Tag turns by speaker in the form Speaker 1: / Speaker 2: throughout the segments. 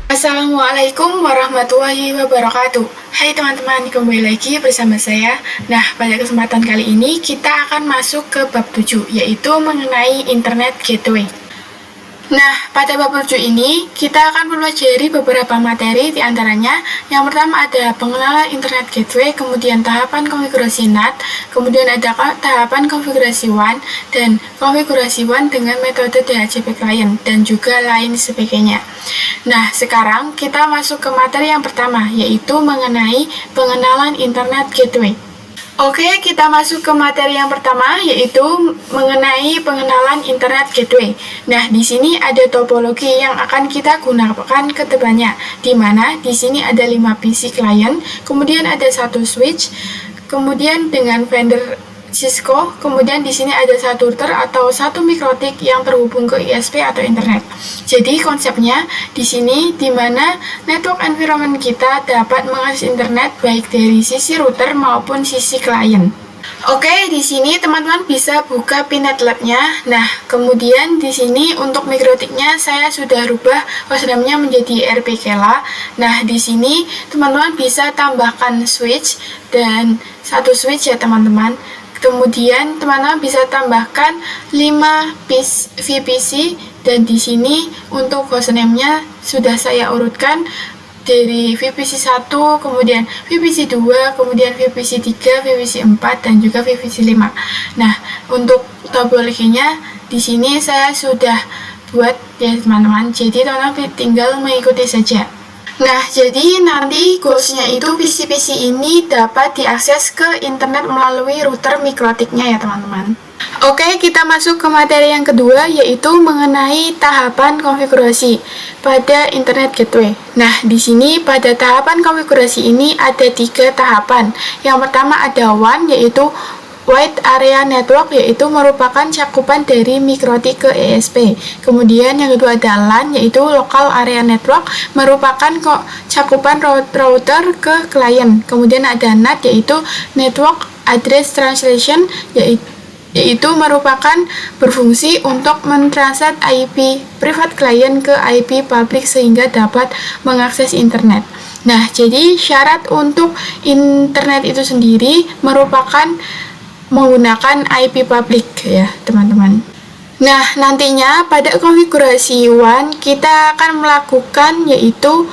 Speaker 1: Assalamualaikum warahmatullahi wabarakatuh. Hai teman-teman, kembali lagi bersama saya. Nah, pada kesempatan kali ini kita akan masuk ke bab 7, yaitu mengenai Internet Gateway. Nah, pada bab 7 ini kita akan mempelajari beberapa materi, diantaranya yang pertama ada pengenalan Internet Gateway, kemudian tahapan konfigurasi NAT, kemudian ada tahapan konfigurasi WAN, dan konfigurasi WAN dengan metode DHCP client, dan juga lain sebagainya. Nah, sekarang kita masuk ke materi yang pertama, yaitu mengenai pengenalan Internet Gateway. Oke, kita masuk ke materi yang pertama, yaitu mengenai pengenalan Internet Gateway. Nah, di sini ada topologi yang akan kita gunakan ke depannya, di mana di sini ada 5 PC client, kemudian ada 1 switch, kemudian dengan vendor Cisco, kemudian di sini ada 1 router atau 1 mikrotik yang terhubung ke ISP atau internet. Jadi konsepnya di sini di mana network environment kita dapat mengakses internet baik dari sisi router maupun sisi klien. Oke, di sini teman-teman bisa buka Pinet Lab-nya. Nah, kemudian di sini untuk mikrotiknya saya sudah rubah hostname-nya menjadi RPKela. Nah, di sini teman-teman bisa tambahkan switch dan 1 switch ya teman-teman. Kemudian teman-teman bisa tambahkan 5 VPC dan di sini untuk hostname-nya sudah saya urutkan dari VPC 1, kemudian VPC 2, kemudian VPC 3, VPC 4 dan juga VPC 5. Nah, untuk topologinya di sini saya sudah buat ya teman-teman. Jadi teman-teman tinggal mengikuti saja. Nah, jadi nanti goalsnya itu PC-PC ini dapat diakses ke internet melalui router mikrotiknya ya teman-teman. Oke, kita masuk ke materi yang kedua, yaitu mengenai tahapan konfigurasi pada Internet Gateway. Nah, di sini pada tahapan konfigurasi ini ada 3 tahapan. Yang pertama ada WAN, yaitu Wide Area Network, yaitu merupakan cakupan dari mikrotik ke ESP. Kemudian yang kedua ada LAN, yaitu Local Area Network, merupakan cakupan router ke klien. Kemudian ada NAT, yaitu Network Address Translation, yaitu merupakan berfungsi untuk mentranslate IP private client ke IP public sehingga dapat mengakses internet. Nah, jadi syarat untuk internet itu sendiri merupakan menggunakan IP public ya teman-teman. Nah, nantinya pada konfigurasi WAN kita akan melakukan yaitu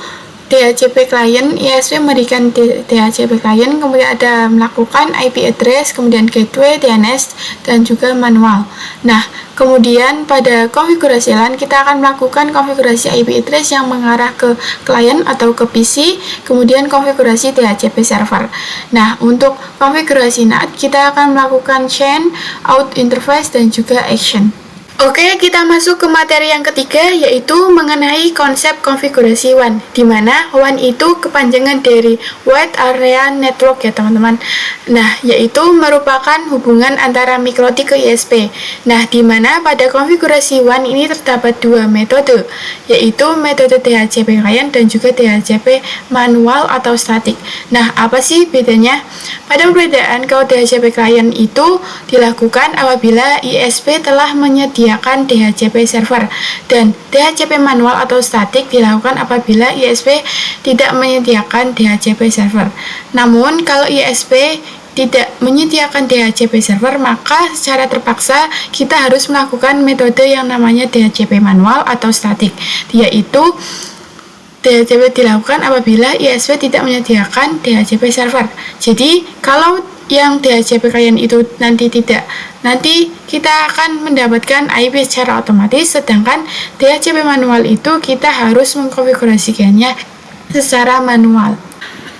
Speaker 1: DHCP client, ISP memberikan DHCP client, kemudian ada melakukan IP address, kemudian gateway, DNS, dan juga manual. Nah, kemudian pada konfigurasi LAN kita akan melakukan konfigurasi IP address yang mengarah ke klien atau ke PC, kemudian konfigurasi DHCP server. Nah, untuk konfigurasi NAT kita akan melakukan chain, out interface, dan juga action. Oke, kita masuk ke materi yang ketiga, yaitu mengenai konsep konfigurasi WAN, di mana WAN itu kepanjangan dari Wide Area Network ya teman-teman. Nah, yaitu merupakan hubungan antara mikrotik ke ISP. Nah, di mana pada konfigurasi WAN ini terdapat 2 metode, yaitu metode DHCP client dan juga DHCP manual atau statik. Nah, apa sih bedanya? Pada perbedaan, kalau DHCP client itu dilakukan apabila ISP telah menyediakan DHCP server, dan DHCP manual atau statik dilakukan apabila ISP tidak menyediakan DHCP server. Namun kalau ISP tidak menyediakan DHCP server, maka secara terpaksa kita harus melakukan metode yang namanya DHCP manual atau statik, yaitu DHCP dilakukan apabila ISP tidak menyediakan DHCP server. Jadi kalau yang DHCP client itu nanti kita akan mendapatkan IP secara otomatis, sedangkan DHCP manual itu kita harus mengkonfigurasikannya secara manual.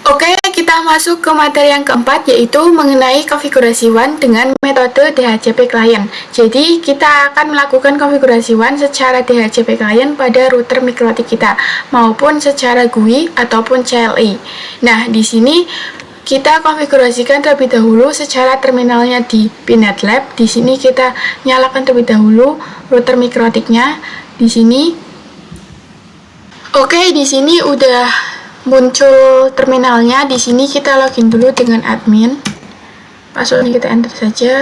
Speaker 1: Oke, kita masuk ke materi yang keempat, yaitu mengenai konfigurasi WAN dengan metode DHCP client. Jadi, kita akan melakukan konfigurasi WAN secara DHCP client pada router mikrotik kita, maupun secara GUI ataupun CLI. Nah, di sini kita konfigurasikan terlebih dahulu secara terminalnya di Pinet Lab. Di sini kita nyalakan terlebih dahulu router mikrotiknya di sini. Oke, di sini udah muncul terminalnya. Di sini kita login dulu dengan admin. Passwordnya kita enter saja.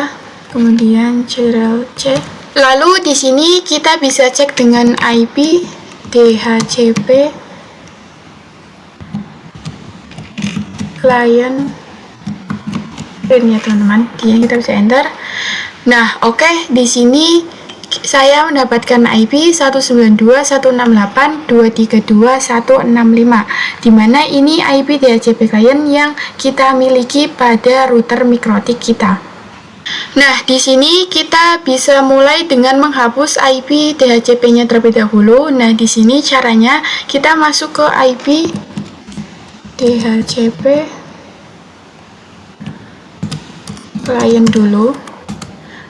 Speaker 1: Kemudian Ctrl+C. Lalu di sini kita bisa cek dengan IP DHCP client print ya teman-teman. Di sini kita bisa enter. Nah, oke, di sini saya mendapatkan IP 192.168.232.165, di mana ini IP DHCP client yang kita miliki pada router Mikrotik kita. Nah, di sini kita bisa mulai dengan menghapus IP DHCP-nya terlebih dahulu. Nah, di sini caranya kita masuk ke IP DHCP client dulu.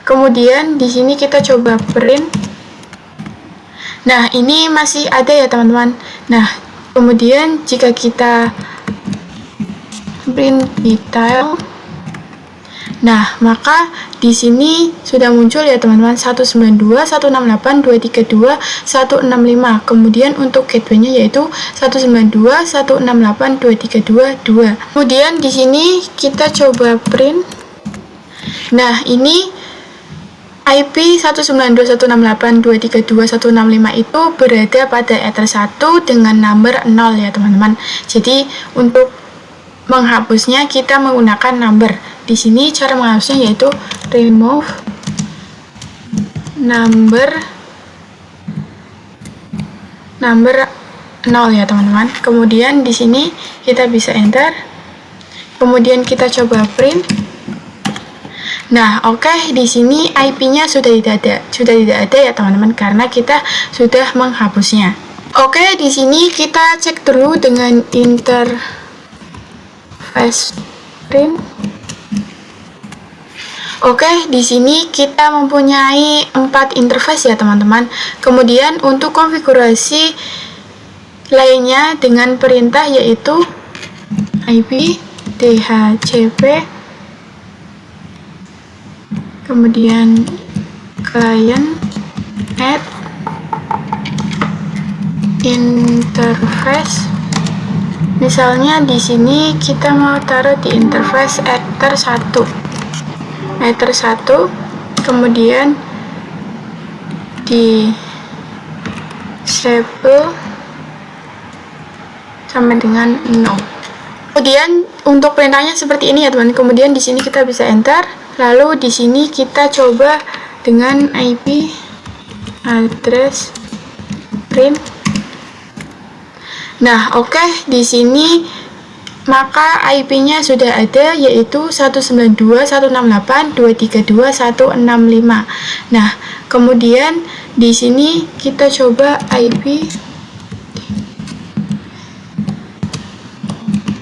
Speaker 1: Kemudian di sini kita coba print. Nah, ini masih ada ya teman-teman. Nah, kemudian jika kita print detail, nah maka di sini sudah muncul ya teman-teman 192.168.232.165. Kemudian untuk gateway-nya yaitu 192.168.232.2. Kemudian di sini kita coba print. Nah, ini IP 192.168.232.165 itu berada pada Ether 1 dengan number 0 ya teman-teman. Jadi untuk menghapusnya kita menggunakan number. Di sini cara menghapusnya yaitu remove number 0 ya teman-teman. Kemudian di sini kita bisa enter. Kemudian kita coba print. Nah, oke, di sini IP-nya sudah tidak ada ya teman-teman, karena kita sudah menghapusnya. Oke, di sini kita cek dulu dengan interface print. Oke, di sini kita mempunyai 4 interface ya teman-teman. Kemudian untuk konfigurasi lainnya dengan perintah yaitu IP DHCP, kemudian client add interface. Misalnya di sini kita mau taruh di interface Ether 1. Kemudian di disable sama dengan no. Kemudian untuk perintahnya seperti ini ya teman. Kemudian di sini kita bisa enter. Lalu di sini kita coba dengan IP address print. Nah, oke, di sini maka IP-nya sudah ada yaitu 192.168.232.165. Nah, kemudian di sini kita coba IP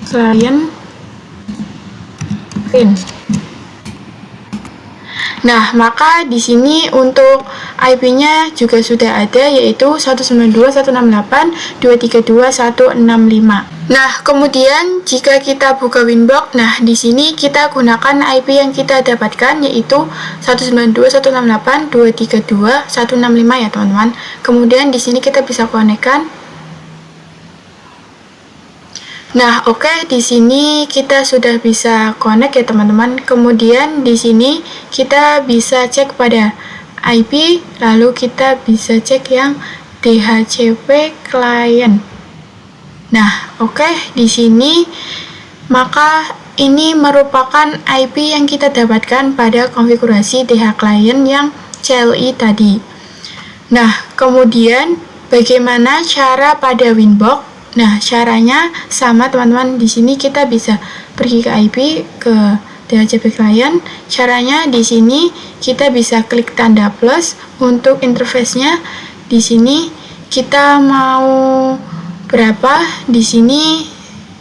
Speaker 1: client print. Nah, maka di sini untuk IP-nya juga sudah ada yaitu 192.168.232.165. Nah, kemudian jika kita buka Winbox, nah di sini kita gunakan IP yang kita dapatkan yaitu 192.168.232.165 ya teman-teman. Kemudian di sini kita bisa konekkan. Nah, oke, di sini kita sudah bisa connect ya teman-teman. Kemudian di sini kita bisa cek pada IP, lalu kita bisa cek yang DHCP client. Nah, oke, di sini maka ini merupakan IP yang kita dapatkan pada konfigurasi DH client yang CLI tadi. Nah, kemudian bagaimana cara pada Winbox? Nah, caranya sama teman-teman. Di sini kita bisa pergi ke IP, ke DHCP client. Caranya di sini kita bisa klik tanda plus untuk interface-nya. Di sini kita mau berapa? Di sini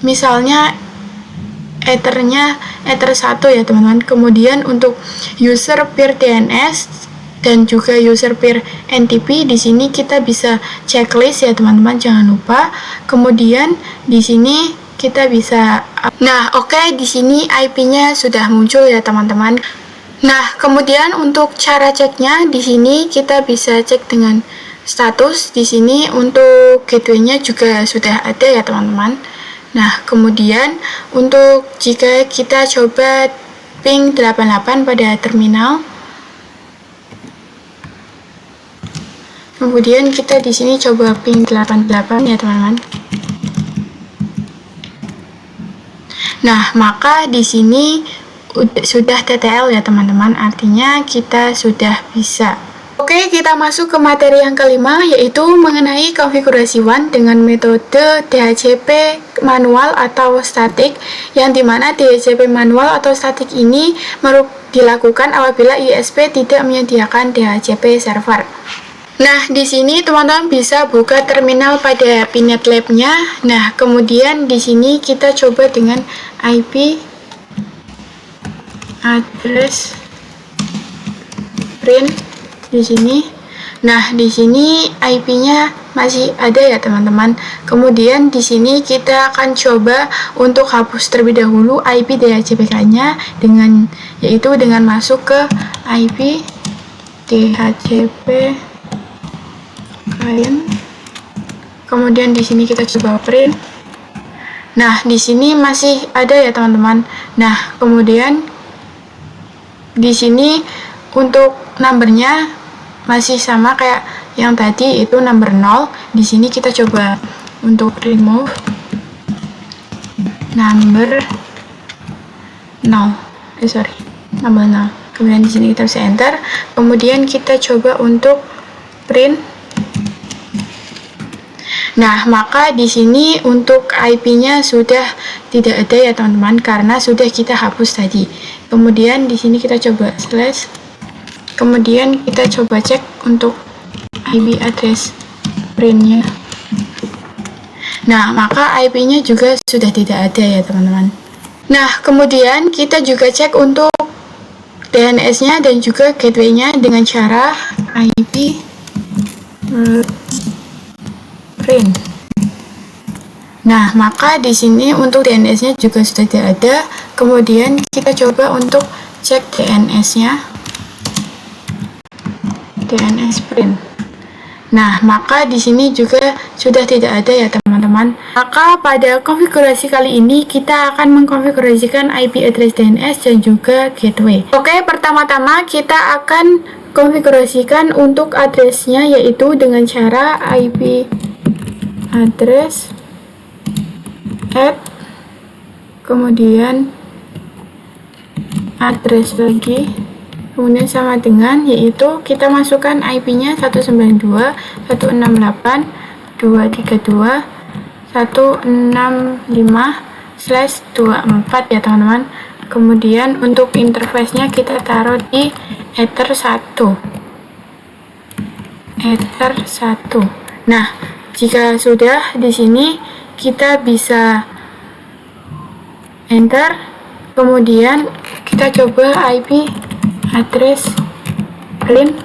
Speaker 1: misalnya Ether-nya Ether 1 ya teman-teman. Kemudian untuk user peer DNS dan juga user peer NTP, di sini kita bisa checklist ya teman-teman, jangan lupa. Kemudian di sini kita bisa, nah oke, di sini IP-nya sudah muncul ya teman-teman. Nah, kemudian untuk cara ceknya di sini kita bisa cek dengan status. Di sini untuk gateway-nya juga sudah ada ya teman-teman. Nah, kemudian untuk jika kita coba ping 88 pada terminal, kemudian kita di sini coba ping 88 ya teman-teman. Nah, maka di sini sudah TTL ya teman-teman, artinya kita sudah bisa. Oke, kita masuk ke materi yang kelima, yaitu mengenai konfigurasi WAN dengan metode DHCP manual atau statik, yang dimana DHCP manual atau statik ini dilakukan apabila ISP tidak menyediakan DHCP server. Nah, di sini teman-teman bisa buka terminal pada Pinet Lab-nya. Nah, kemudian di sini kita coba dengan IP address print di sini. Nah, di sini IP-nya masih ada ya teman-teman. Kemudian di sini kita akan coba untuk hapus terlebih dahulu IP DHCP-nya yaitu dengan masuk ke IP DHCP client. Kemudian di sini kita coba print. Nah, di sini masih ada ya teman-teman. Nah, kemudian di sini untuk numbernya masih sama kayak yang tadi, itu number 0. Di sini kita coba untuk remove number 0. Number 0. Kemudian di sini kita bisa enter. Kemudian kita coba untuk print. Nah, maka di sini untuk IP-nya sudah tidak ada ya teman-teman, karena sudah kita hapus tadi. Kemudian di sini kita coba slash. Kemudian kita coba cek untuk IP address print-nya. Nah, maka IP-nya juga sudah tidak ada ya teman-teman. Nah, kemudian kita juga cek untuk DNS-nya dan juga gateway-nya dengan cara IP print. Nah, maka di sini untuk DNS-nya juga sudah tidak ada. Kemudian kita coba untuk cek DNS-nya. DNS print. Nah, maka di sini juga sudah tidak ada ya teman-teman. Maka pada konfigurasi kali ini kita akan mengkonfigurasikan IP address DNS dan juga gateway. Oke, pertama-tama kita akan konfigurasikan untuk addressnya, yaitu dengan cara IP address add, kemudian address lagi, kemudian sama dengan, yaitu kita masukkan IP-nya 192.168.232.165/24 ya teman-teman. Kemudian untuk interface-nya kita taruh di Ether 1. Nah, jika sudah di sini kita bisa enter. Kemudian kita coba IP address print.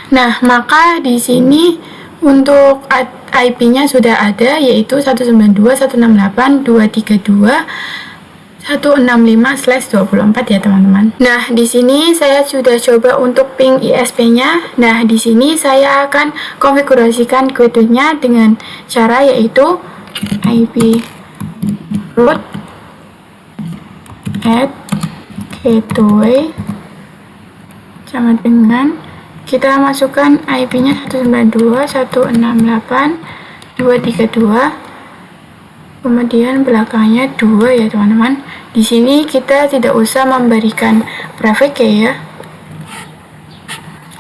Speaker 1: Nah, maka di sini untuk IP-nya sudah ada, yaitu 192.168.232.165/24 ya teman-teman. Nah, di sini saya sudah coba untuk ping ISP-nya. Nah, di sini saya akan konfigurasikan gateway-nya dengan cara yaitu IP root add gateway sama dengan kita masukkan IP-nya 192.168.232, kemudian belakangnya 2 ya teman-teman. Di sini kita tidak usah memberikan prefix ya.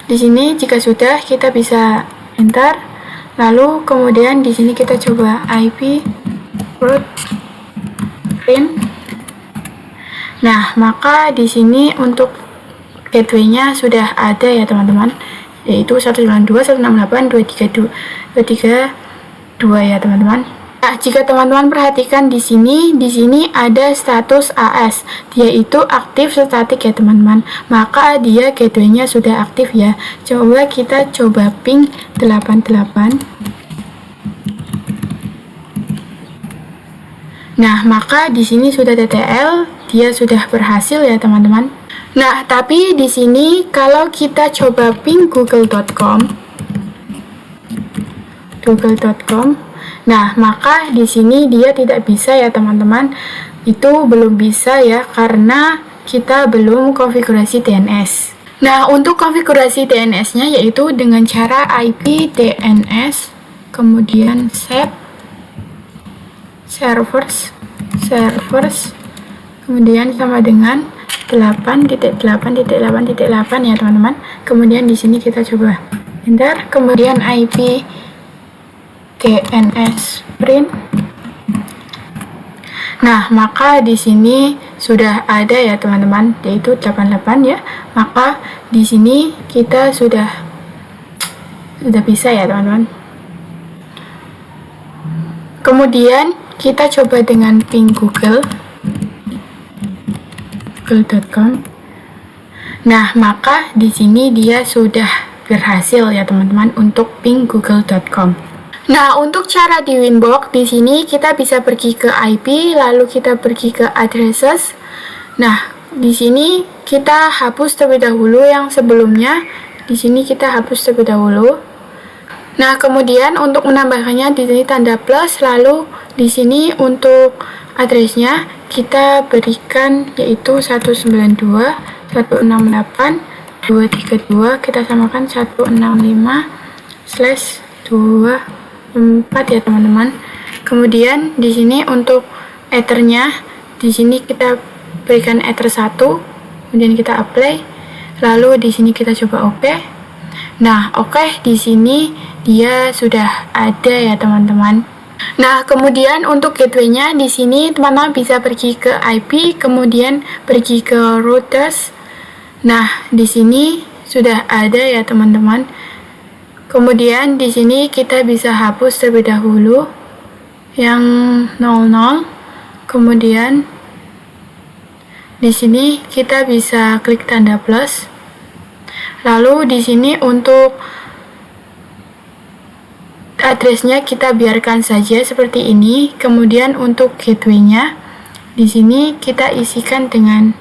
Speaker 1: Di sini jika sudah kita bisa enter. Lalu kemudian di sini kita coba IP root print. Nah, maka di sini untuk gateway-nya sudah ada ya teman-teman, yaitu 192.168.232 ya teman-teman. Nah, jika teman-teman perhatikan di sini ada status AS, yaitu aktif statik ya teman-teman. Maka dia gateway-nya sudah aktif ya. Coba kita coba ping 88. Nah, maka di sini sudah TTL, dia sudah berhasil ya teman-teman. Nah, tapi di sini kalau kita coba ping google.com, nah, maka di sini dia tidak bisa ya teman-teman. Itu belum bisa ya, karena kita belum konfigurasi DNS. Nah, untuk konfigurasi DNS-nya yaitu dengan cara IP DNS, kemudian set servers, kemudian sama dengan 8.8.8.8 ya teman-teman. Kemudian di sini kita coba enter, kemudian IP DNS print. Nah, maka di sini sudah ada ya teman-teman, yaitu 88 ya. Maka di sini kita sudah bisa ya teman-teman. Kemudian kita coba dengan ping google.com. Nah, maka di sini dia sudah berhasil ya teman-teman untuk ping google.com. Nah, untuk cara di Winbox di sini kita bisa pergi ke IP, lalu kita pergi ke addresses. Nah, di sini kita hapus terlebih dahulu yang sebelumnya. Di sini kita hapus terlebih dahulu. Nah, kemudian untuk menambahkannya di sini tanda plus, lalu di sini untuk addressnya kita berikan yaitu 192.168.232, kita samakan 165/2 4 ya teman-teman. Kemudian di sini untuk ethernya di sini kita berikan ether 1, kemudian kita apply, lalu di sini kita coba OK. Nah, oke, di sini dia sudah ada ya teman-teman. Nah, kemudian untuk gateway-nya di sini teman-teman bisa pergi ke IP, kemudian pergi ke routers. Nah, di sini sudah ada ya teman-teman. Kemudian di sini kita bisa hapus terlebih dahulu yang 00. Kemudian di sini kita bisa klik tanda plus. Lalu di sini untuk addressnya kita biarkan saja seperti ini. Kemudian untuk gateway-nya di sini kita isikan dengan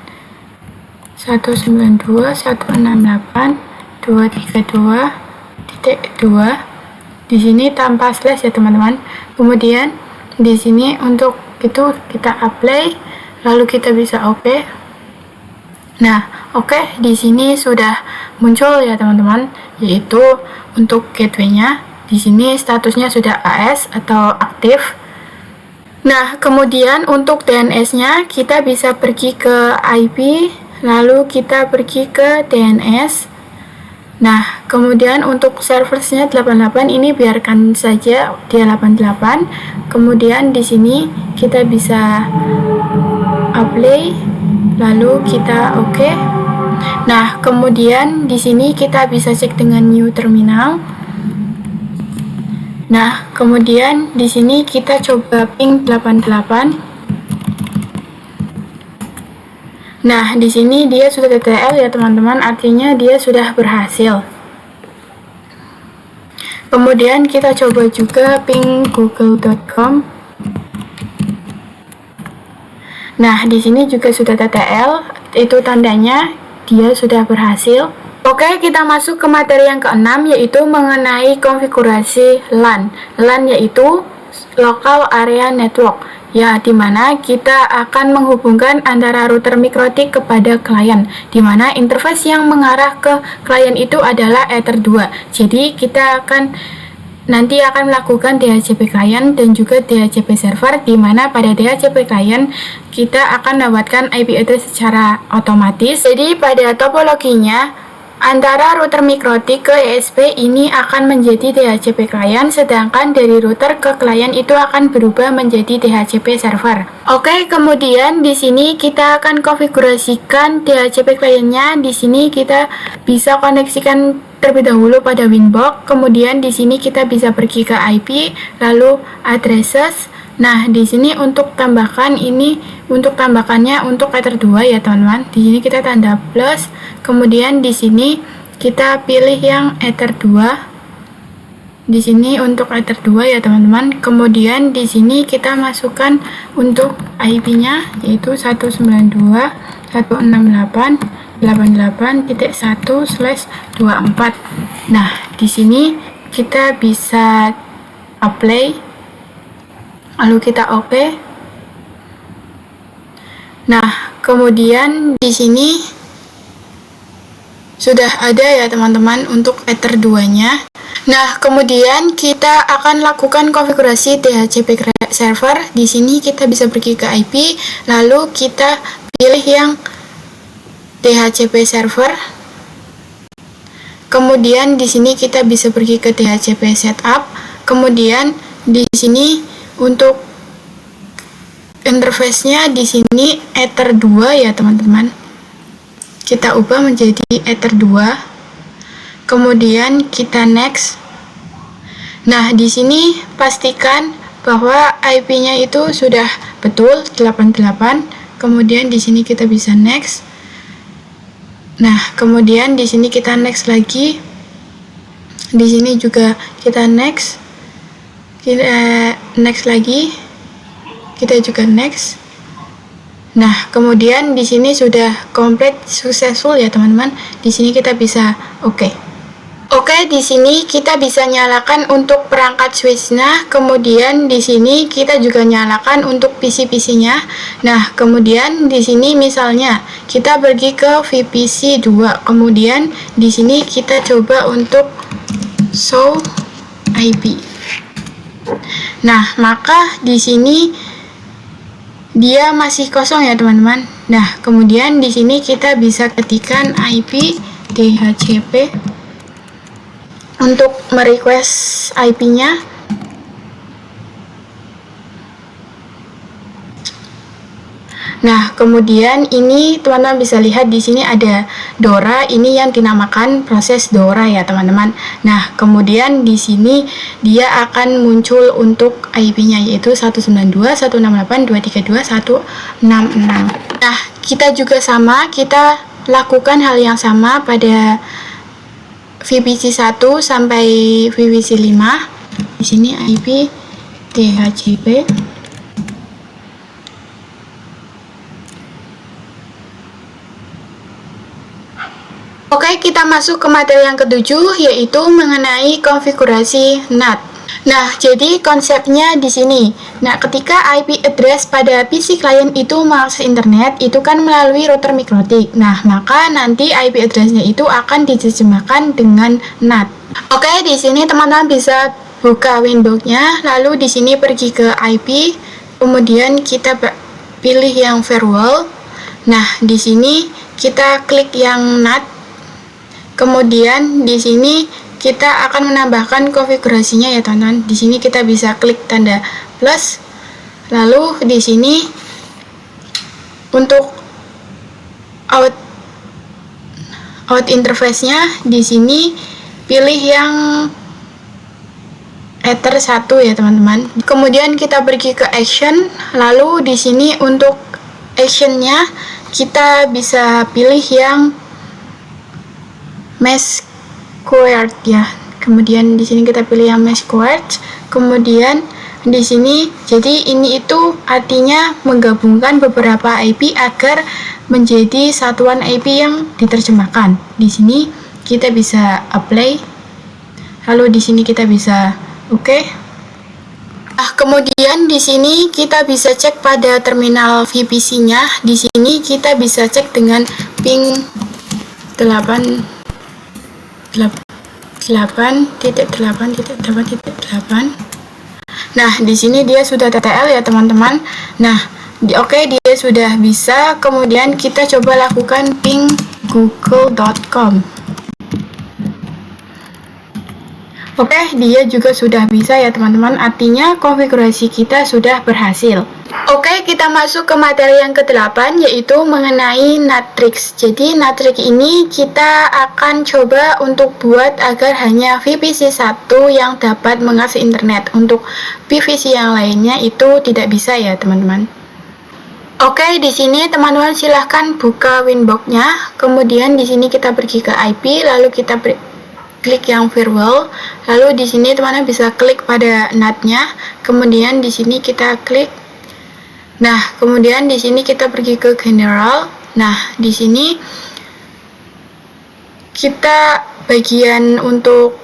Speaker 1: 192.168.232.2 di sini tanpa slash ya teman-teman. Kemudian di sini untuk itu kita apply, lalu kita bisa OK. Nah, oke, di sini sudah muncul ya teman-teman, yaitu untuk gateway-nya di sini statusnya sudah AS atau aktif. Nah, kemudian untuk DNS-nya kita bisa pergi ke IP, lalu kita pergi ke DNS. Nah, kemudian untuk serversnya 88 ini biarkan saja dia 88. Kemudian di sini kita bisa apply, lalu kita OK. Nah, kemudian di sini kita bisa cek dengan new terminal. Nah, kemudian di sini kita coba ping 88. Nah, di sini dia sudah TTL ya teman-teman, artinya dia sudah berhasil. Kemudian kita coba juga ping google.com. Nah, di sini juga sudah TTL, itu tandanya dia sudah berhasil. Oke, kita masuk ke materi yang keenam, yaitu mengenai konfigurasi LAN. LAN yaitu Local Area Network, ya, dimana kita akan menghubungkan antara router mikrotik kepada klien, dimana interface yang mengarah ke klien itu adalah Ether 2. Jadi kita nanti akan melakukan DHCP client dan juga DHCP server, dimana pada DHCP client kita akan mendapatkan IP address secara otomatis. Jadi pada topologinya antara router mikrotik ke ESP ini akan menjadi DHCP client, sedangkan dari router ke klien itu akan berubah menjadi DHCP server. Oke, kemudian di sini kita akan konfigurasikan DHCP clientnya. Di sini kita bisa koneksikan terlebih dahulu pada Winbox. Kemudian di sini kita bisa pergi ke IP, lalu addresses. Nah, di sini untuk tambahkannya untuk Ether 2 ya teman-teman. Di sini kita tanda plus, kemudian di sini kita pilih yang Ether 2. Di sini untuk Ether 2 ya teman-teman. Kemudian di sini kita masukkan untuk IP-nya yaitu 192.168.1/24. Nah, di sini kita bisa apply, lalu kita OK. Nah, kemudian di sini Sudah ada ya teman-teman untuk Ether 2-nya. Nah, kemudian kita akan lakukan konfigurasi DHCP server. Di sini kita bisa pergi ke IP, lalu kita pilih yang DHCP server. Kemudian di sini kita bisa pergi ke DHCP setup. Kemudian di sini untuk interface-nya di sini Ether 2 ya teman-teman. Kita ubah menjadi Ether 2. Kemudian kita next. Nah, di sini pastikan bahwa IP-nya itu sudah betul 88. Kemudian di sini kita bisa next. Nah, kemudian di sini kita next lagi. Di sini juga kita next. Kita next lagi. Kita juga next. Nah, kemudian di sini sudah komplit successful ya teman-teman. Di sini kita bisa oke. Oke, di sini kita bisa nyalakan untuk perangkat switch-nya, kemudian di sini kita juga nyalakan untuk PC-PC-nya. Nah, kemudian di sini misalnya kita pergi ke VPC 2, kemudian di sini kita coba untuk show IP. Nah, maka di sini dia masih kosong ya teman-teman. Nah, kemudian di sini kita bisa ketikkan IP DHCP untuk merequest IP-nya. Nah, kemudian ini teman-teman bisa lihat di sini ada DORA, ini yang dinamakan proses DORA ya teman-teman. Nah, kemudian di sini dia akan muncul untuk IP-nya yaitu 192.168.232.166. Nah, kita juga sama, kita lakukan hal yang sama pada VPC 1 sampai VPC 5. Di sini IP DHCP. Oke, kita masuk ke materi yang ketujuh, yaitu mengenai konfigurasi NAT. Nah, jadi konsepnya di sini. Nah, ketika IP address pada PC klien itu mengakses internet, itu kan melalui router MikroTik. Nah, maka nanti IP address-nya itu akan diterjemahkan dengan NAT. Oke, di sini teman-teman bisa buka Windows-nya, lalu di sini pergi ke IP, kemudian kita pilih yang firewall. Nah, di sini kita klik yang NAT. Kemudian di sini kita akan menambahkan konfigurasinya ya teman-teman. Di sini kita bisa klik tanda plus. Lalu di sini untuk out interface-nya di sini pilih yang Ether 1 ya teman-teman. Kemudian kita pergi ke action. Lalu di sini untuk action-nya kita bisa pilih yang mesh squared ya. Kemudian di sini kita pilih yang mesh squared. Kemudian di sini jadi ini itu artinya menggabungkan beberapa IP agar menjadi satuan IP yang diterjemahkan. Di sini kita bisa apply. Lalu di sini kita bisa oke. Nah, kemudian di sini kita bisa cek pada terminal VPC-nya. Di sini kita bisa cek dengan ping 8.8.8.8. Nah, di sini dia sudah TTL ya teman-teman. Nah, oke, dia sudah bisa. Kemudian kita coba lakukan ping google.com. Oke, dia juga sudah bisa ya teman-teman. Artinya konfigurasi kita sudah berhasil. Oke, kita masuk ke materi yang ke-8, yaitu mengenai NATRIX. Jadi NATRIX ini kita akan coba untuk buat agar hanya VPC 1 yang dapat mengakses internet. Untuk PVC yang lainnya itu tidak bisa ya teman-teman. Oke, di sini teman-teman silahkan buka Winbox-nya. Kemudian di sini kita pergi ke IP, lalu kita klik yang firewall. Lalu di sini teman-teman bisa klik pada NAT-nya. Kemudian di sini kita klik. Nah, kemudian di sini kita pergi ke general. Nah, di sini kita bagian untuk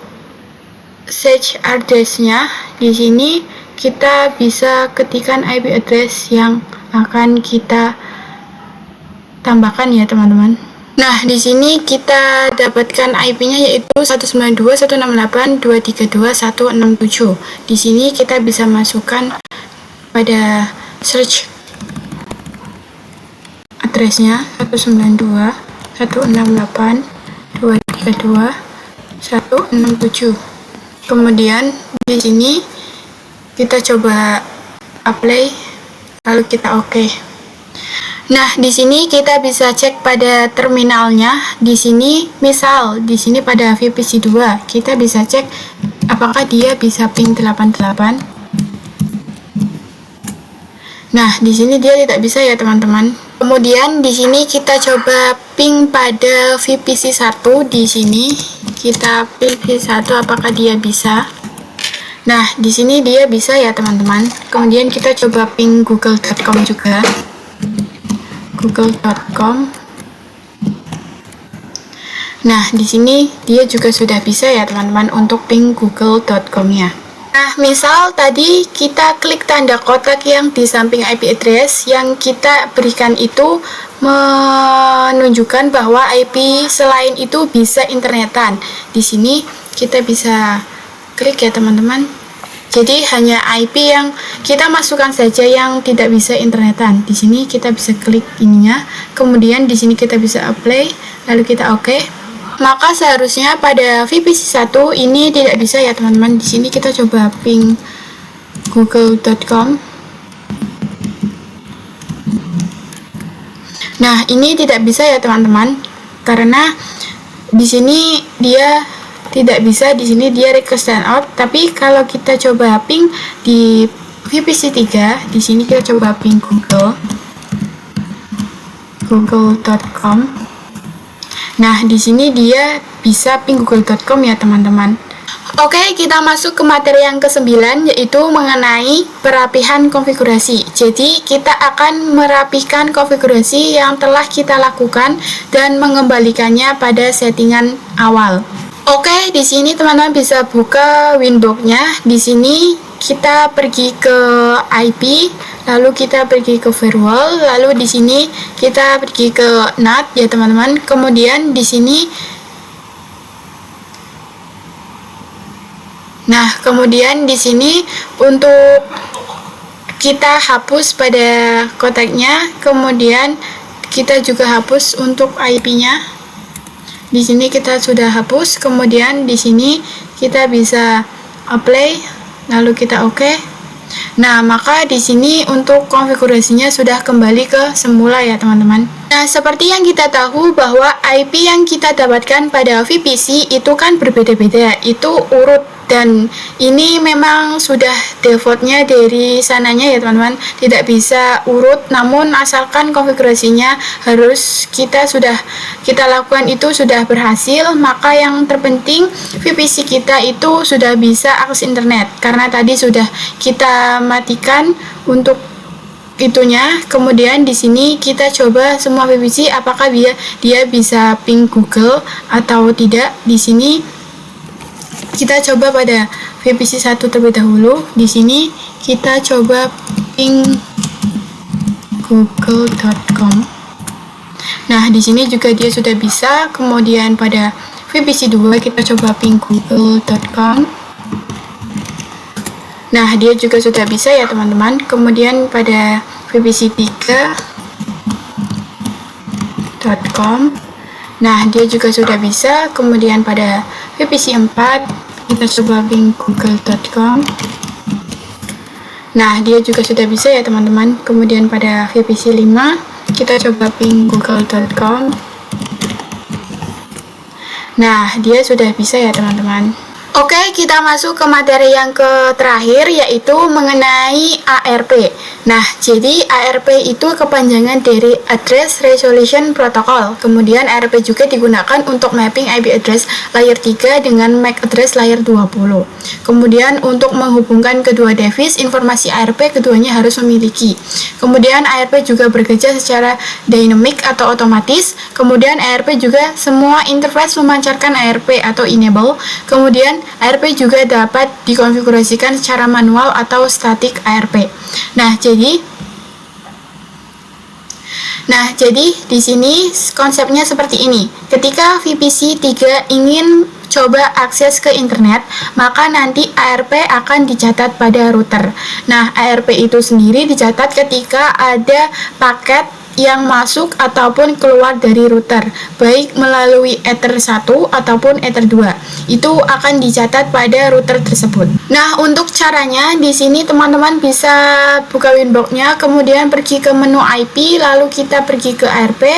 Speaker 1: search address-nya. Di sini kita bisa ketikkan IP address yang akan kita tambahkan ya teman-teman. Nah, di sini kita dapatkan IP-nya yaitu 192.168.232.167. Di sini kita bisa masukkan pada search addressnya 192.168.232.167. Kemudian di sini kita coba apply, lalu kita oke. Nah, di sini kita bisa cek pada terminalnya. Di sini, misal di sini pada VPC 2, kita bisa cek apakah dia bisa ping 88. Nah, di sini dia tidak bisa ya, teman-teman. Kemudian di sini kita coba ping pada VPC 1. Di sini kita ping VPC 1 apakah dia bisa. Nah, di sini dia bisa ya, teman-teman. Kemudian kita coba ping google.com juga. google.com. Nah, di sini dia juga sudah bisa ya, teman-teman, untuk ping google.com-nya. Nah, misal tadi kita klik tanda kotak yang di samping IP address yang kita berikan itu menunjukkan bahwa IP selain itu bisa internetan. Di sini kita bisa klik ya, teman-teman. Jadi hanya IP yang kita masukkan saja yang tidak bisa internetan. Di sini kita bisa klik ininya, kemudian di sini kita bisa apply, lalu kita oke. Maka seharusnya pada VPC 1 ini tidak bisa ya, teman-teman. Di sini kita coba ping google.com. Nah, ini tidak bisa ya, teman-teman. Karena di sini dia tidak bisa, di sini dia request sign out. Tapi kalau kita coba ping di VPC 3, di sini kita coba ping google.com. Nah, di sini dia bisa ping google.com ya, teman-teman. Oke, kita masuk ke materi yang ke-9, yaitu mengenai perapihan konfigurasi. Jadi, kita akan merapihkan konfigurasi yang telah kita lakukan dan mengembalikannya pada settingan awal. Oke, di sini teman-teman bisa buka Winbox-nya. Di sini kita pergi ke IP, lalu kita pergi ke firewall, lalu di sini kita pergi ke NAT ya, teman-teman. Kemudian di sini kemudian di sini untuk kita hapus pada kotaknya, kemudian kita juga hapus untuk IP-nya. Di sini kita sudah hapus, kemudian di sini kita bisa apply, lalu kita oke. Nah, maka di sini untuk konfigurasinya sudah kembali ke semula ya, teman-teman. Nah, seperti yang kita tahu bahwa IP yang kita dapatkan pada VPC itu kan berbeda-beda, itu urut, dan ini memang sudah defaultnya dari sananya ya, teman-teman, tidak bisa urut. Namun asalkan konfigurasinya harus kita lakukan itu sudah berhasil, maka yang terpenting VPC kita itu sudah bisa akses internet, karena tadi sudah kita matikan untuk itunya. Kemudian di sini kita coba semua VPC apakah dia bisa ping Google atau tidak. Di sini kita coba pada VPC 1 terlebih dahulu. Di sini kita coba ping google.com. Nah, di sini juga dia sudah bisa. Kemudian pada VPC 2 kita coba ping google.com. Nah, dia juga sudah bisa ya, teman-teman. Kemudian pada VPC 3.com. Nah, dia juga sudah bisa. Kemudian pada VPC 4 kita coba ping google.com. Nah, dia juga sudah bisa ya, teman-teman. Kemudian pada VPC 5 kita coba ping google.com. Nah, dia sudah bisa ya, teman-teman. Oke, kita masuk ke materi yang terakhir, yaitu mengenai ARP. Nah, jadi ARP itu kepanjangan dari Address Resolution Protocol. Kemudian ARP juga digunakan untuk mapping IP address layer 3 dengan MAC address layer 20. Kemudian untuk menghubungkan kedua device, informasi ARP keduanya harus memiliki. Kemudian ARP juga bekerja secara dynamic atau otomatis. Kemudian ARP juga semua interface memancarkan ARP atau enable. Kemudian ARP juga dapat dikonfigurasikan secara manual atau static ARP. Nah, jadi Nah, jadi di sini konsepnya seperti ini. Ketika VPC 3 ingin coba akses ke internet, maka nanti ARP akan dicatat pada router. Nah, ARP itu sendiri dicatat ketika ada paket yang masuk ataupun keluar dari router, baik melalui Ether 1 ataupun Ether 2. Itu akan dicatat pada router tersebut. Nah, untuk caranya di sini teman-teman bisa buka Winbox-nya, kemudian pergi ke menu IP, lalu kita pergi ke ARP.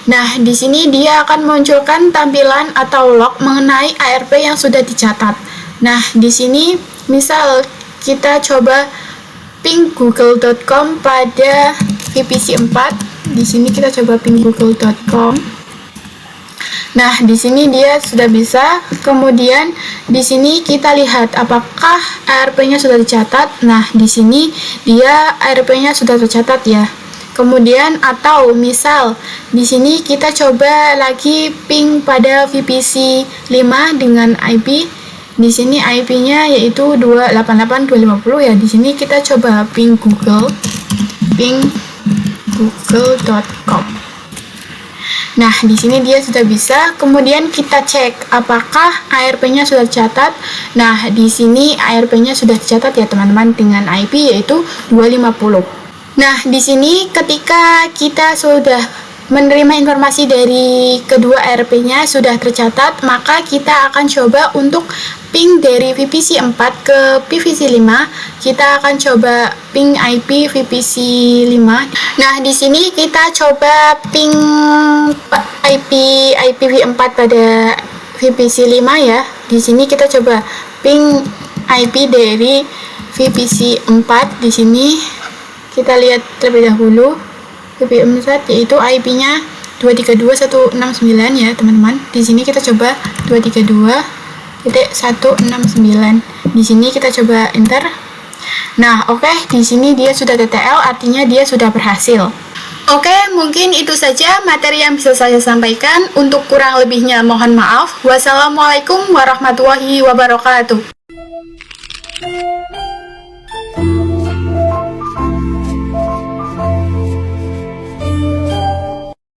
Speaker 1: Nah, di sini dia akan munculkan tampilan atau log mengenai ARP yang sudah dicatat. Nah, di sini misal kita coba ping google.com pada VPC 4. Di sini kita coba ping google.com. Nah, di sini dia sudah bisa. Kemudian di sini kita lihat apakah ARP-nya sudah dicatat. Nah, di sini dia ARP-nya sudah tercatat ya. Kemudian atau misal di sini kita coba lagi ping pada VPC 5 dengan IP. Di sini IP-nya yaitu 288.250 ya. Di sini kita coba ping google.com. Nah, di sini dia sudah bisa. Kemudian kita cek apakah ARP-nya sudah dicatat. Nah, di sini ARP-nya sudah dicatat ya teman-teman dengan IP yaitu 250. Nah, di sini ketika kita sudah menerima informasi dari kedua ARP-nya sudah tercatat, maka kita akan coba untuk ping dari VPC 4 ke VPC 5. Kita akan coba ping IP VPC 5. Nah, di sini kita coba ping IPv4 pada VPC 5 ya. Di sini kita coba ping IP dari VPC 4. Di sini kita lihat terlebih dahulu. VPC4 yaitu IP-nya 232.169 ya, teman-teman. Di sini kita coba 232.169. Di sini kita coba enter. Nah, oke, di sini dia sudah TTL, artinya dia sudah berhasil. Oke, mungkin itu saja materi yang bisa saya sampaikan. Untuk kurang lebihnya mohon maaf. Wassalamualaikum warahmatullahi wabarakatuh.